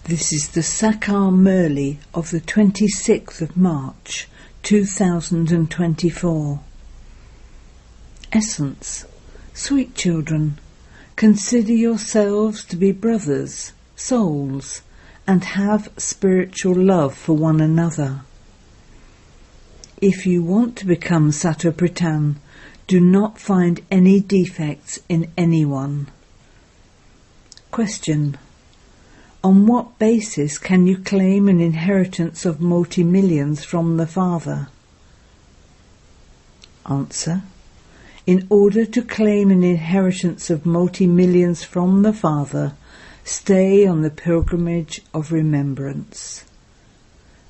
This is the Sakar Murli of the 26th of March 2024. Essence. Sweet children, consider yourselves to be brothers, souls, and have spiritual love for one another. If you want to become Satopritan, do not find any defects in anyone. Question. On what basis can you claim an inheritance of multi-millions from the Father? Answer. In order to claim an inheritance of multi-millions from the Father, stay on the pilgrimage of remembrance.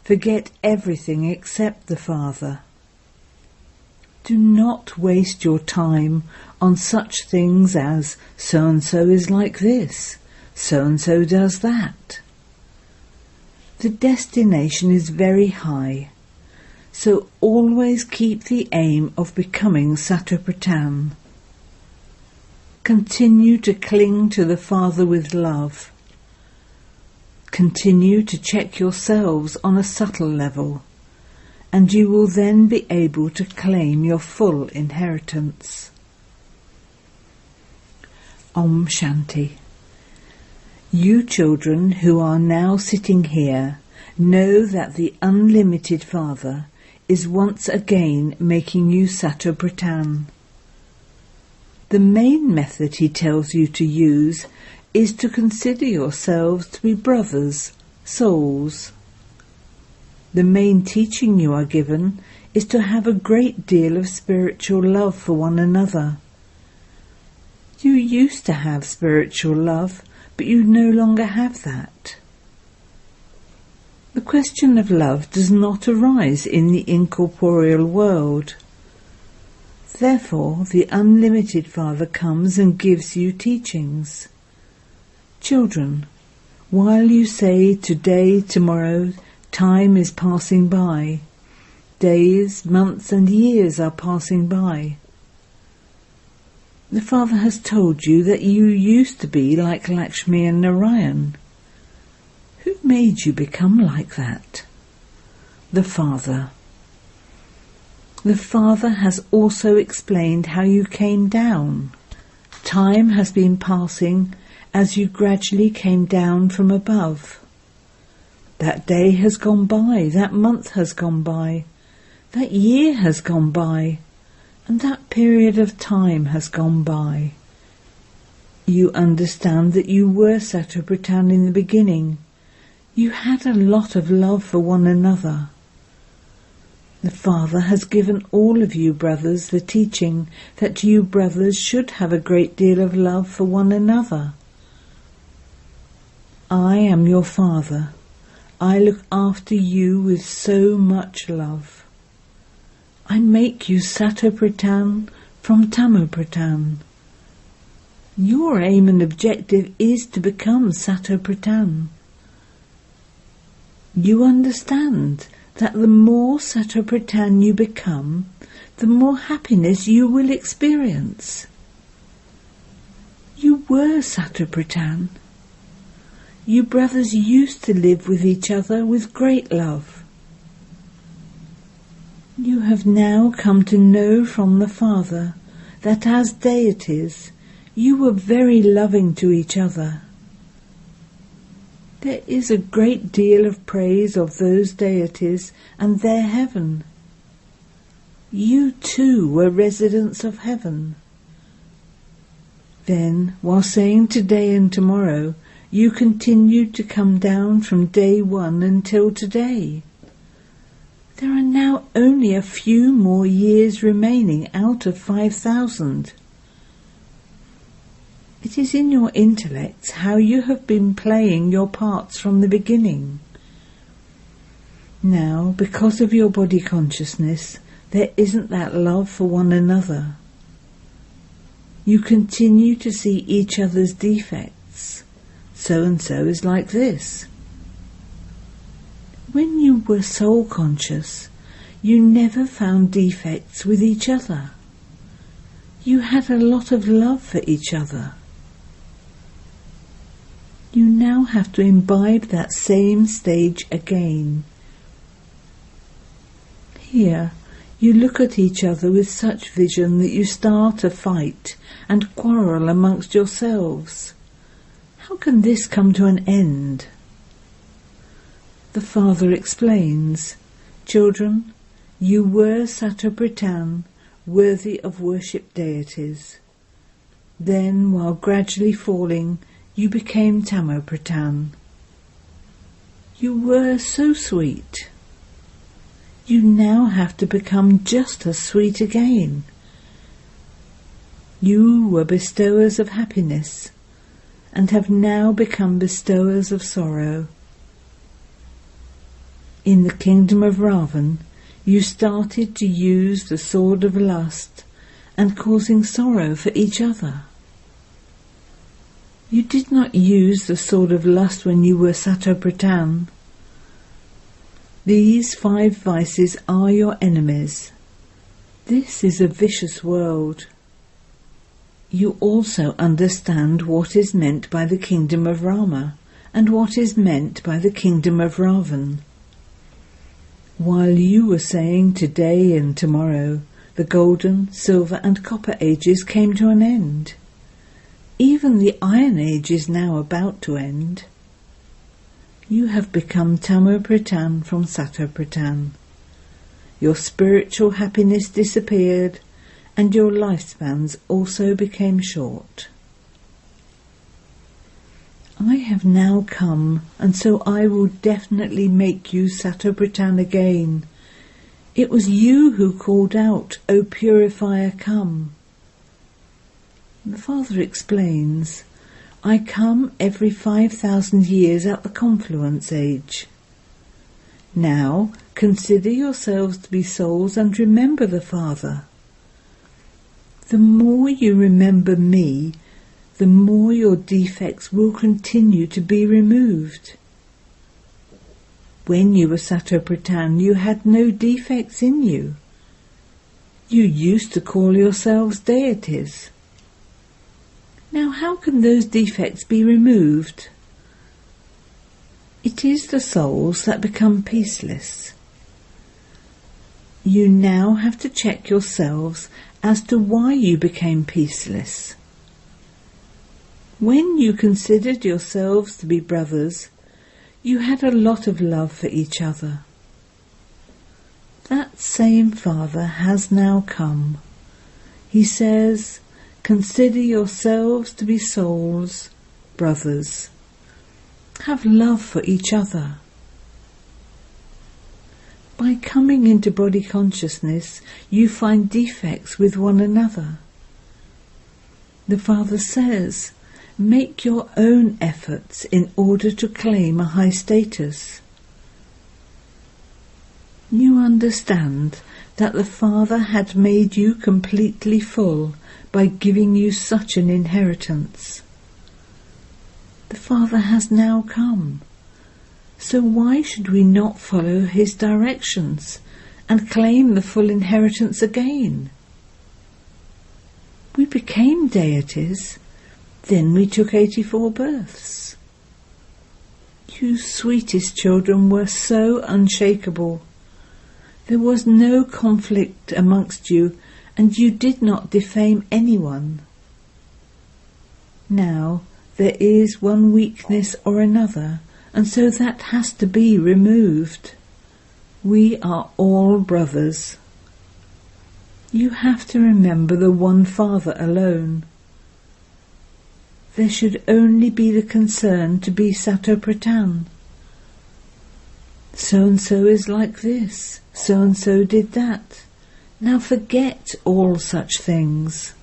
Forget everything except the Father. Do not waste your time on such things as so-and-so is like this, so-and-so does that. The destination is very high, so always keep the aim of becoming Satopritan. Continue to cling to the Father with love. Continue to check yourselves on a subtle level, and you will then be able to claim your full inheritance. Om Shanti. You children who are now sitting here know that the unlimited Father is once again making you Satopritan. The main method he tells you to use is to consider yourselves to be brothers, souls. The main teaching you are given is to have a great deal of spiritual love for one another. You used to have spiritual love, but you no longer have that. The question of love does not arise in the incorporeal world. Therefore, the unlimited Father comes and gives you teachings. Children, while you say today, tomorrow, time is passing by, days, months and years are passing by. The Father has told you that you used to be like Lakshmi and Narayan. Who made you become like that? The Father. The Father has also explained how you came down. Time has been passing as you gradually came down from above. That day has gone by, that month has gone by, that year has gone by, and that period of time has gone by. You understand that you were Satopritan in the beginning. You had a lot of love for one another. The Father has given all of you brothers the teaching that you brothers should have a great deal of love for one another. I am your Father. I look after you with so much love. I make you Satopritan from Tamopritan. Your aim and objective is to become Satopritan. You understand that the more Satopritan you become, the more happiness you will experience. You were Satopritan. You brothers used to live with each other with great love. You have now come to know from the Father that as deities you were very loving to each other. There is a great deal of praise of those deities and their heaven. You too were residents of heaven. Then, while saying today and tomorrow, you continued to come down from day one until today. There are now only a few more years remaining out of 5,000. It is in your intellects how you have been playing your parts from the beginning. Now, because of your body consciousness, there isn't that love for one another. You continue to see each other's defects. So-and-so is like this. When you were soul conscious, you never found defects with each other. You had a lot of love for each other. You now now have to imbibe that same stage again. Here, you look at each other with such vision that you start a fight and quarrel amongst yourselves. How can this come to an end? The Father explains, "Children, you were Satyabhratan, worthy of worshipped deities. Then, while gradually falling, you became Tamobhratan. You were so sweet. You now have to become just as sweet again. You were bestowers of happiness, and have now become bestowers of sorrow. In the kingdom of Ravan, you started to use the sword of lust and causing sorrow for each other. You did not use the sword of lust when you were Satyabhratan. These 5 vices are your enemies. This is a vicious world. You also understand what is meant by the kingdom of Rama and what is meant by the kingdom of Ravan. While you were saying today and tomorrow, the golden, silver and copper ages came to an end. Even the Iron Age is now about to end. You have become Tamobhratan from Satyabhratan. Your spiritual happiness disappeared, and your lifespans also became short. I have now come, and so I will definitely make you Satyabhratan again. It was you who called out, "O purifier, come." The Father explains, I come every 5,000 years at the confluence age. Now consider yourselves to be souls and remember the Father. The more you remember me, the more your defects will continue to be removed. When you were Satyabhratan, you had no defects in you. You used to call yourselves deities. Now how can those defects be removed? It is the souls that become peaceless. You now have to check yourselves as to why you became peaceless. When you considered yourselves to be brothers, you had a lot of love for each other. That same Father has now come. He says, consider yourselves to be souls, brothers. Have love for each other. By coming into body consciousness, you find defects with one another. The Father says, make your own efforts in order to claim a high status. You understand that the Father had made you completely full by giving you such an inheritance. The Father has now come, so why should we not follow his directions and claim the full inheritance again? We became deities, then we took 84 births. You sweetest children were so unshakable. There was no conflict amongst you, and you did not defame anyone. Now there is one weakness or another, and so that has to be removed. We are all brothers. You have to remember the one Father alone. There should only be the concern to be Satyabhratan. So-and-so is like this, so-and-so did that. Now forget all such things.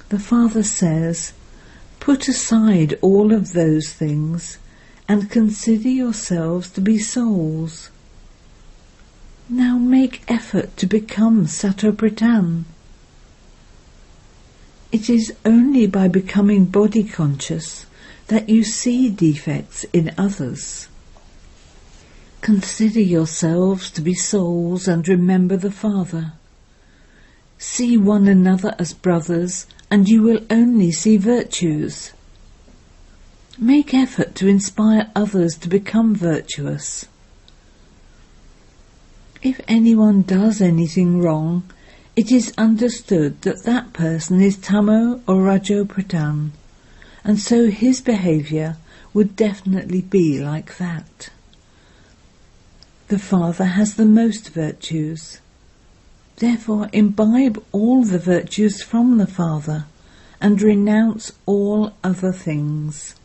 The Father says, put aside all of those things and consider yourselves to be souls. Now make effort to become Satyabhratan. It is only by becoming body conscious that you see defects in others. Consider yourselves to be souls and remember the Father. See one another as brothers and you will only see virtues. Make effort to inspire others to become virtuous. If anyone does anything wrong, it is understood that that person is Tamo or Rajo Pradhan, and so his behaviour would definitely be like that. The Father has the most virtues. Therefore imbibe all the virtues from the Father and renounce all other things.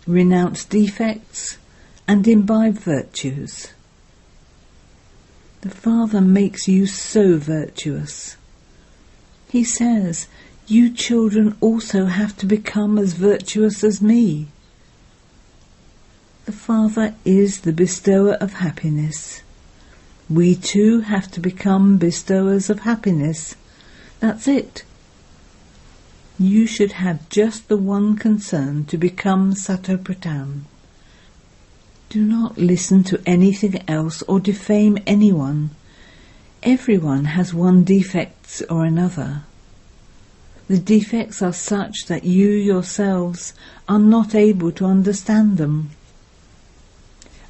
Renounce defects and imbibe virtues. The Father makes you so virtuous. He says, you children also have to become as virtuous as me. The Father is the bestower of happiness. We too have to become bestowers of happiness. That's it. You should have just the one concern to become Satopradhan. Do not listen to anything else or defame anyone. Everyone has one defect or another. The defects are such that you yourselves are not able to understand them.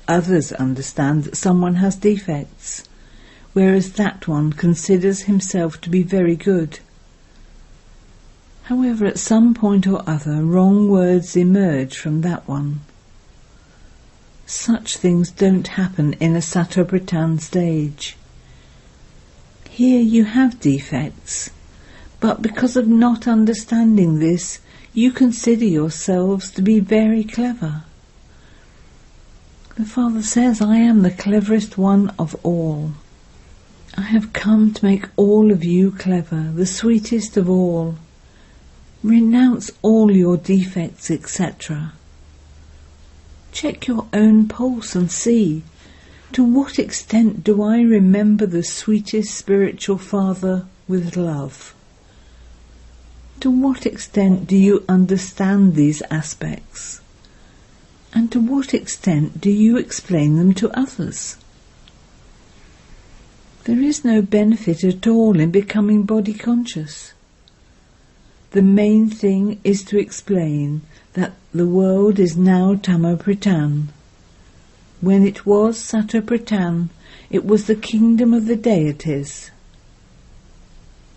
Others understand that someone has defects, whereas that one considers himself to be very good. However, at some point or other, wrong words emerge from that one. Such things don't happen in a Satopradhan stage. Here you have defects, but because of not understanding this, you consider yourselves to be very clever. The Father says, I am the cleverest one of all. I have come to make all of you clever, the sweetest of all. Renounce all your defects, etc. Check your own pulse and see, to what extent do I remember the sweetest spiritual Father with love? To what extent do you understand these aspects? And to what extent do you explain them to others? There is no benefit at all in becoming body conscious. The main thing is to explain that the world is now Tamopradhan. When it was Satopradhan, it was the kingdom of the deities.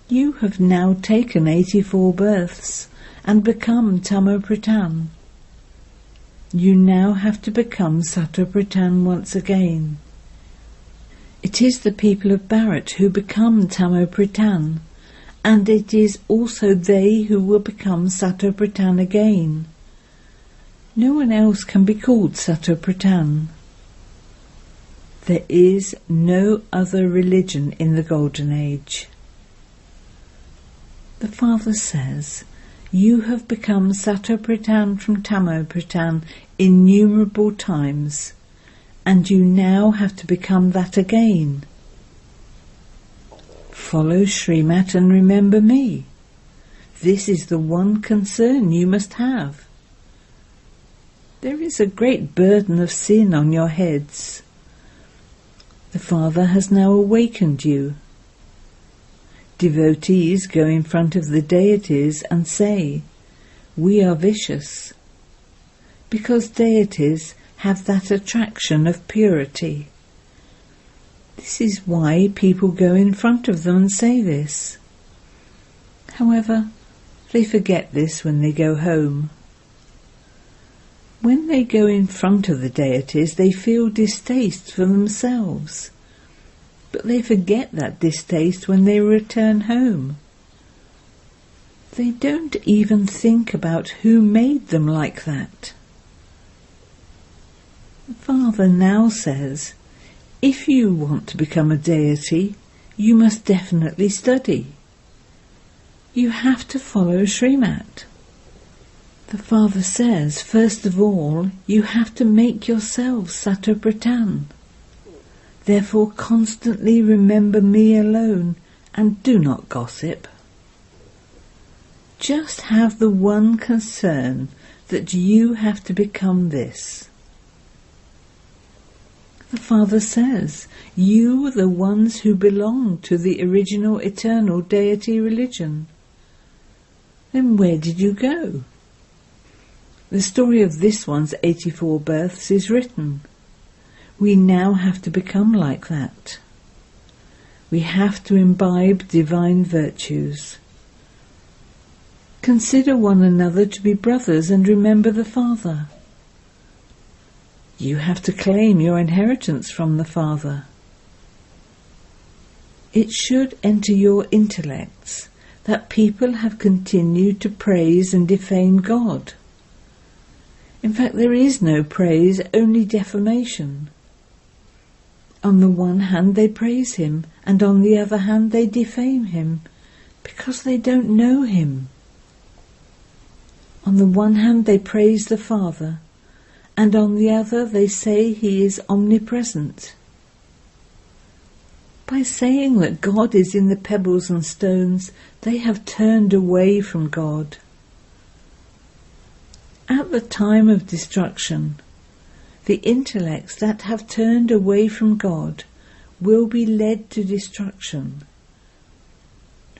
You have now taken 84 births and become Tamopradhan. You now have to become Satopradhan once again. It is the people of Bharat who become Tamopradhan, and it is also they who will become Satopradhan again. No one else can be called Satopradhan. There is no other religion in the Golden Age. The Father says, you have become Satopradhan from Tamopradhan innumerable times, and you now have to become that again. Follow Srimat and remember me. This is the one concern you must have. There is a great burden of sin on your heads. The Father has now awakened you. Devotees go in front of the deities and say, we are vicious, because deities have that attraction of purity. This is why people go in front of them and say this. However, they forget this when they go home. When they go in front of the deities, they feel distaste for themselves, but they forget that distaste when they return home. They don't even think about who made them like that. The Father now says, if you want to become a deity, you must definitely study. You have to follow Srimat. The Father says, first of all, you have to make yourself Satopradhan. Therefore constantly remember me alone and do not gossip. Just have the one concern that you have to become this. The Father says, you are the ones who belong to the original eternal deity religion. Then where did you go? The story of this one's 84 births is written. We now have to become like that. We have to imbibe divine virtues. Consider one another to be brothers and remember the Father. You have to claim your inheritance from the Father. It should enter your intellects that people have continued to praise and defame God. In fact, there is no praise, only defamation. On the one hand they praise him, and on the other hand they defame him, because they don't know him. On the one hand they praise the Father, and on the other they say he is omnipresent. By saying that God is in the pebbles and stones, they have turned away from God. At the time of destruction, the intellects that have turned away from God will be led to destruction,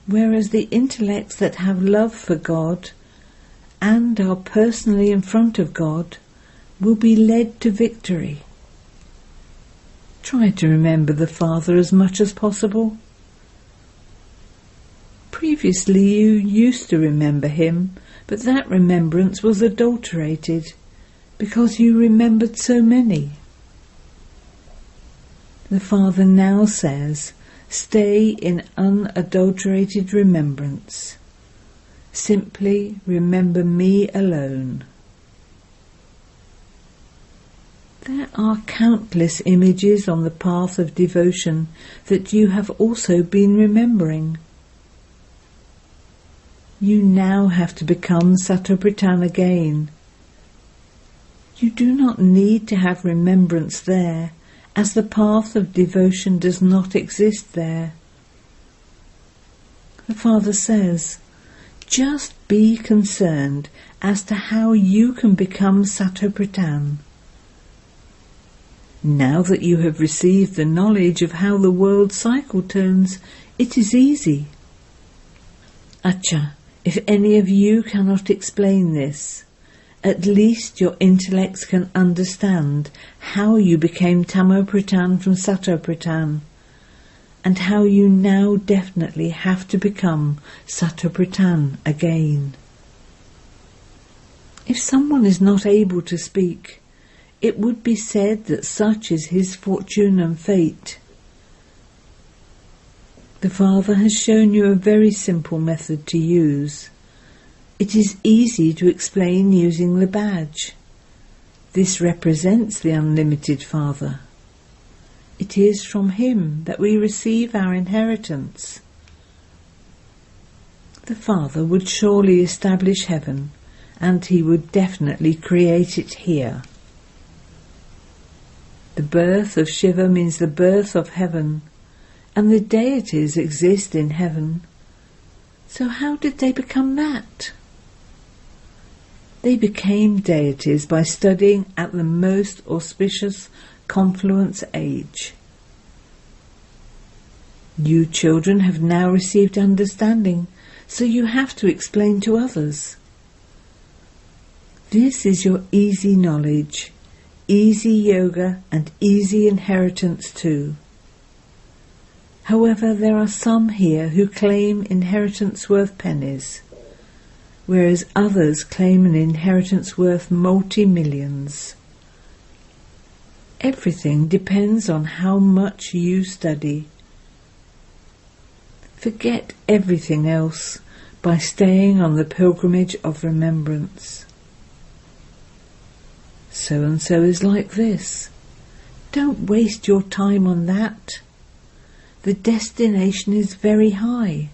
whereas the intellects that have love for God and are personally in front of God will be led to victory. Try to remember the Father as much as possible. Previously you used to remember him, but that remembrance was adulterated because you remembered so many. The Father now says, stay in unadulterated remembrance. Simply remember me alone. There are countless images on the path of devotion that you have also been remembering. You now have to become Satopritan again. You do not need to have remembrance there, as the path of devotion does not exist there. The Father says, just be concerned as to how you can become Satopritan. Now that you have received the knowledge of how the world cycle turns, it is easy. Acha, if any of you cannot explain this, at least your intellects can understand how you became Tamopritan from Satopritan, and how you now definitely have to become Satopritan again. If someone is not able to speak, it would be said that such is his fortune and fate. The Father has shown you a very simple method to use. It is easy to explain using the badge. This represents the unlimited Father. It is from him that we receive our inheritance. The Father would surely establish heaven, and he would definitely create it here. The birth of Shiva means the birth of heaven, and the deities exist in heaven. So how did they become that? They became deities by studying at the most auspicious confluence age. You children have now received understanding, so you have to explain to others. This is your easy knowledge, easy yoga and easy inheritance too. However, there are some here who claim inheritance worth pennies, whereas others claim an inheritance worth multi-millions. Everything depends on how much you study. Forget everything else by staying on the pilgrimage of remembrance. So-and-so is like this. Don't waste your time on that. The destination is very high.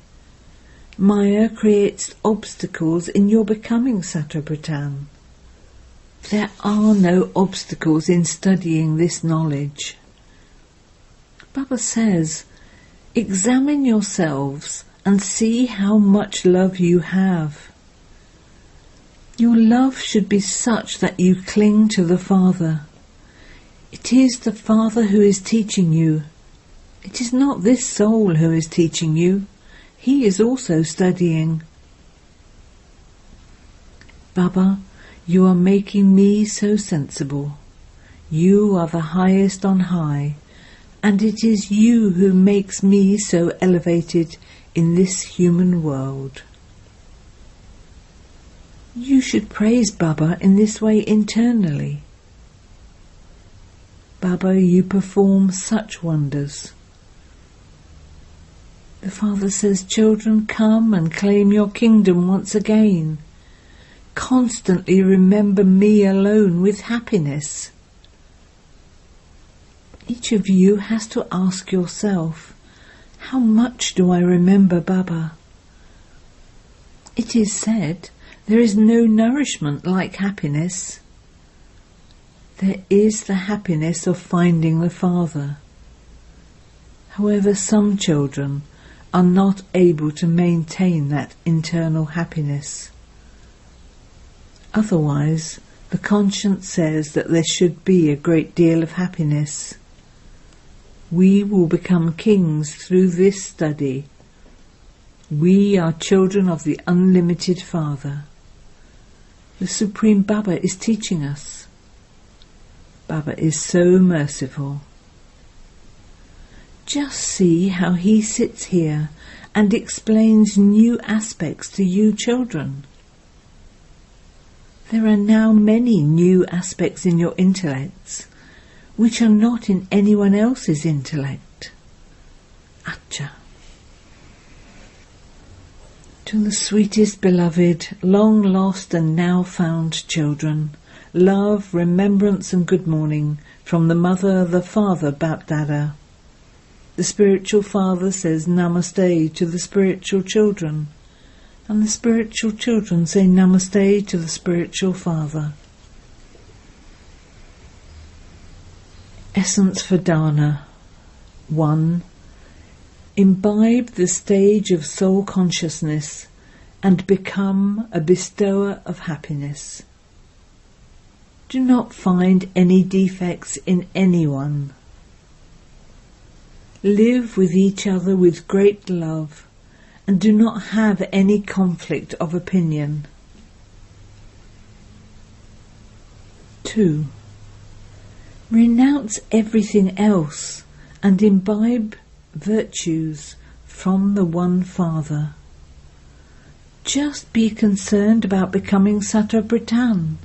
Maya creates obstacles in your becoming Satopritan. There are no obstacles in studying this knowledge. Baba says, examine yourselves and see how much love you have. Your love should be such that you cling to the Father. It is the Father who is teaching you. It is not this soul who is teaching you. He is also studying. Baba, You are making me so sensible. You are the highest on high, and it is you who makes me so elevated in this human world. You should praise Baba in this way internally. Baba, you perform such wonders. The Father says, children, come and claim your kingdom once again. Constantly remember me alone with happiness. Each of you has to ask yourself, how much do I remember Baba? It is said, there is no nourishment like happiness. There is the happiness of finding the Father. However, some children are not able to maintain that internal happiness. Otherwise, the conscience says that there should be a great deal of happiness. We will become kings through this study. We are children of the unlimited Father. The Supreme Baba is teaching us. Baba is so merciful. Just see how he sits here and explains new aspects to you children. There are now many new aspects in your intellects which are not in anyone else's intellect. Acha. To the sweetest beloved, long lost and now found children, love, remembrance and good morning from the Mother, the Father, Bapdada. The spiritual father says Namaste to the spiritual children, and the spiritual children say Namaste to the spiritual father. Essence for Dana. 1. Imbibe the stage of soul consciousness and become a bestower of happiness. Do not find any defects in anyone. Live with each other with great love and do not have any conflict of opinion. 2. Renounce everything else and imbibe virtues from the one Father. Just be concerned about becoming Satabritan.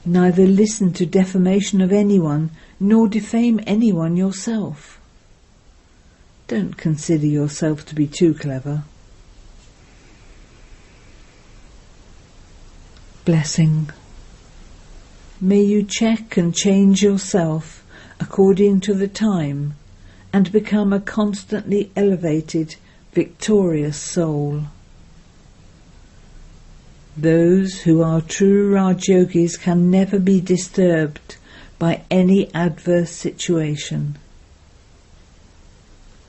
Neither listen to defamation of anyone, nor defame anyone yourself. Don't consider yourself to be too clever. Blessing. May you check and change yourself according to the time and become a constantly elevated, victorious soul. Those who are true Raj Yogis can never be disturbed by any adverse situation.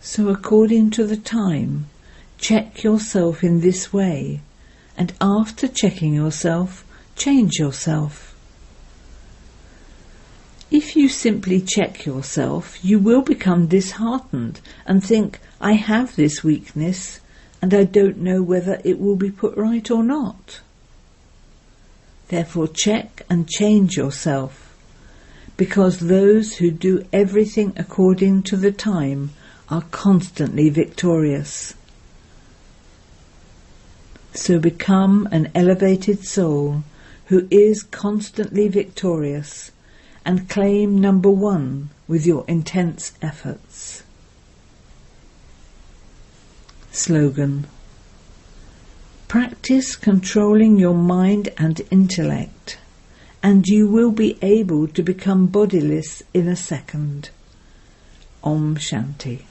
So according to the time, check yourself in this way, and after checking yourself, change yourself. If you simply check yourself, you will become disheartened and think, I have this weakness, and I don't know whether it will be put right or not. Therefore check and change yourself, because those who do everything according to the time are constantly victorious. So become an elevated soul who is constantly victorious and claim number 1 with your intense efforts. Slogan. Practice controlling your mind and intellect, and you will be able to become bodiless in a second. Om Shanti.